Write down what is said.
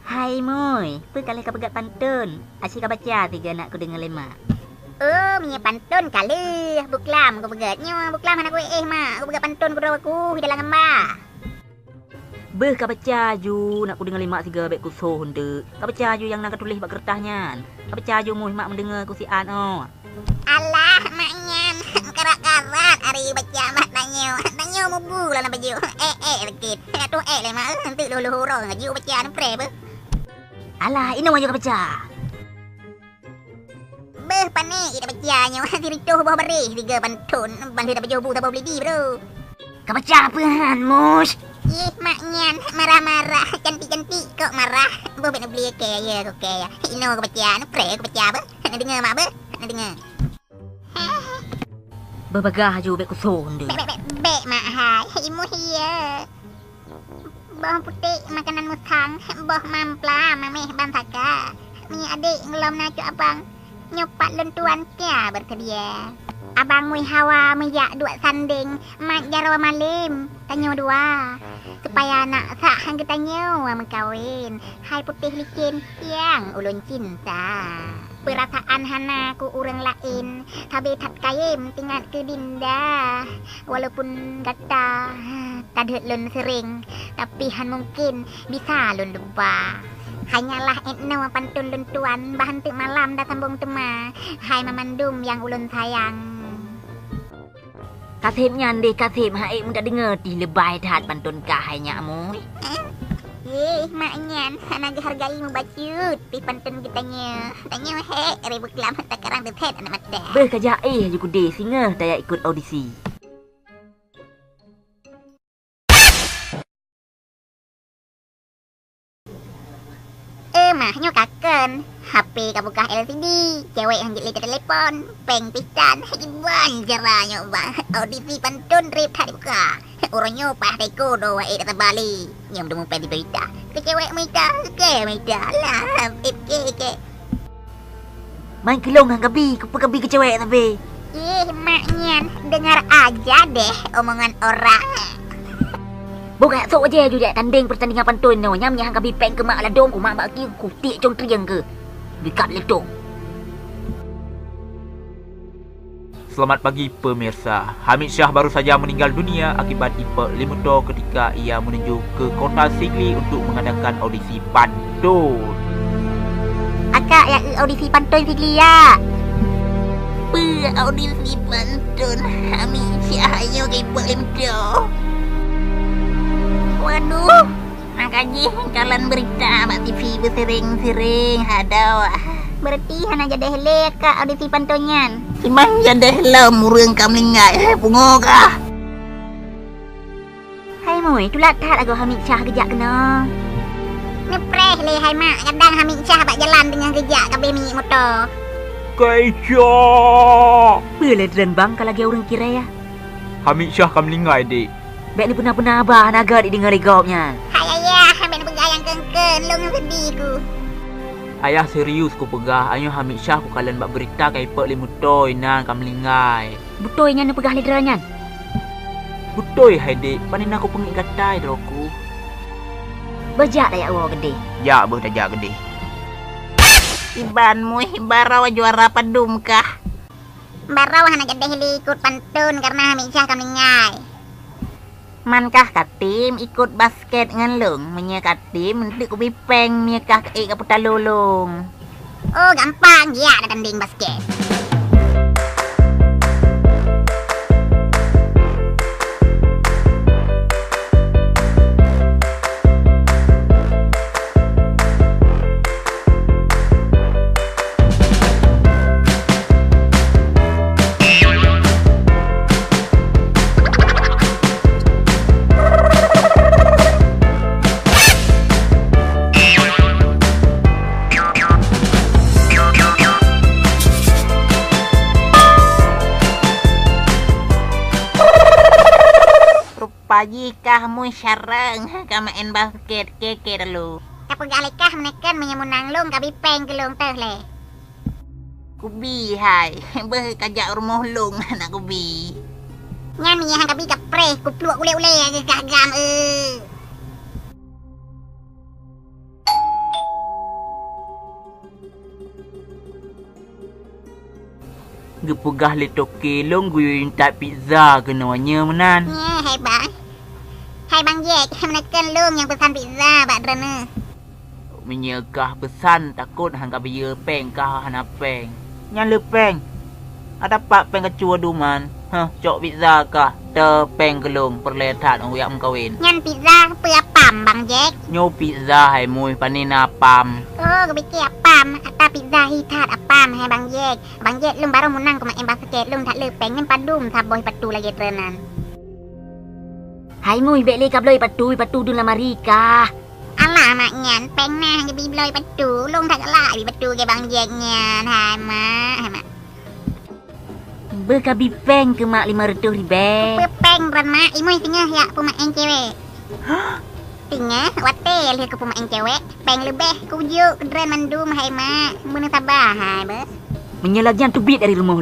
Hai Moy, perkali kau pegat pantun. Asyik kau baca 3 nak aku dengar lemak. Oh, punya pantun kali. Buklam aku pegatnya. Buklam anak gue mak. Aku pegat pantun ku aku di dalam gambar. Beh kau baca ju nak aku dengar lemak 3 baik ku soh hendak. Kau baca ju yang nak tulis bak kertasnya. Kau baca ju Moy mak mendengar ku si an oh. Alah, maknya karat-karat hari baca mak tanya. Tanya mubu lah nak baju. Rekit. Nak tu le mak. Nanti lu hurung ngaju baca nak pre be. Alah, ini aja kau baca. Beh panik kita bacanya. Tirituh bawah beri 3 pantun. Balik tak baju bu tak boleh di bro. Kau baca apa han Mus? Maknya marah-marah. Cantik-cantik kok marah. Bo nak beli ke ya kok ke ya. Ino aku baca nak pre aku baca be. Nak dengar mak be. Nak dengar. Berbagah ju baik ku soh hendak. Bek mak hai. Imu hiya. Boh putih makanan musang. Boh mampla mameh bantaka. Punya adik ngelom nak abang. Nyopat lentuan kia bersedia. Abang mui hawa meyak dua sanding. Mak jarwa malim. Tanya dua. Supaya nak sak hang ketanya mengkawin. Hai putih licin yang ulun cinta. Perasaan hana ku urang lain. Tabe tat kayem tinggal ke dinda. Walaupun kata tadet lun sering. Tapi han mungkin bisa lun lupa. Hanyalah etno pantun luntuan. Bahan tik malam dah sambung tema. Hai mamandum yang ulun sayang. Kasih nyan deh kasih hai muda dengar di lebay dah pantun kah hanya Moy. Maknya anak hargai membacut di pantun kitanya. Tanya ribu kelam takarang betet anak mata. Beh kajak je ku deh singa daya ikut audisi. Mahnya kaken. HP ka buka LCD. Cewek yang jeli telepon. Peng pisan. Gimana caranya bang? Audisi pantun rip tadi buka. Orangnya pah teko doa kata Bali. Nyom demu pen di berita. Ke cewek minta. Ke minta lah. Ke. Main kelong hang gabi. Ku gabi ke cewek tapi. Maknya dengar aja deh omongan orang. Bukan sok aja juga tanding pertandingan pantun no. Nyam hang gabi peng ke mak ladong ku mak bak ki ku tik cong triang ke. Dekat ledong. Selamat pagi pemirsa. Hamid Shah baru saja meninggal dunia akibat hiperlimutol ketika ia menuju ke kota Sigli untuk mengadakan audisi pantun. Akak yang audisi pantun Sigli ya. Audisi pantun Hamid Shah ayo ke hiperlimutol. Waduh, makanya kalian berita mak TV bersering-sering hadau. Berarti hana jadi hele kak audisi pantunnya. Simang jadi hele murung kamlingai pungo kah. Hai Moy, tu lat tak lagu Hamid Shah kejak kena. Nepreh le hai mak, kadang Hamid Shah bak jalan dengan kejak kabeh minyak motor. Kejak. Boleh dren bang kalau lagi orang kira ya. Hamid Shah kamlingai dik. Baik ni pernah abah naga didengar regopnya. Hai ayah, ambil pegayang kengken, long sedih ku. Ayah serius ku pegah. Ayah Hamid Shah ku kalian bak berita kai pek limutoi nan kamlingai. Betul nya pegah lidranya. Betul hai dik. Panen aku pengik gatai droku. Bejak dah ya awak gede. Ya beh dajak gede. Ibanmu barau juara padum kah? Barau hana jadi heli ikut pantun karena Hamid Shah kamlingai. Mankah katim ikut basket dengan lung. Menya katim untuk ku bipeng miakah ke putar lolong. Oh gampang ya ada tanding basket. Pagikah mu syarang ka main basket keke dulu. Kapag alikah menekan menyemunang long kabi peng kelong teh le. Kubi hai. Beh kajak rumah long nak kubi. Ngan ni hang kabi kapre ku pluak ule-ule ke gagam Gepegah le toke long guyun tak pizza kenanya menan. Ya, hai bang. Hai bang Jack, menekan lung yang pesan pizza bak drena. Menyekah pesan takut hang ka biya peng kah hana peng. Nyan le peng. Ada pak peng kecua duman. Cok pizza kah? Te peng kelung perletat orang yang kawin. Nyan pizza apa pam bang Jack? Nyo pizza hai mui panina pam. Oh, kebiki apam. Ata pizza hitat apam hai bang Jack. Bang Jack lung baru menang ke mak embas sikit lung tak le pengen padum saboh patu lagi trenan. Hai mui bek le ka bloi patu dun lamari kah. Alah mak nyan peng nah je bloi patu lung tak galak bi patu ke bang Jack nyan. Hai mak. Berkabi peng ke mak 500 ribu. Peng ran mak imui tengah ya pumak yang cewek. Tengah watel ke pumak yang cewek. Peng lebih kujuk dren mandum hai mak. Mun tabah hai bes. Menyelagian tu bit dari rumah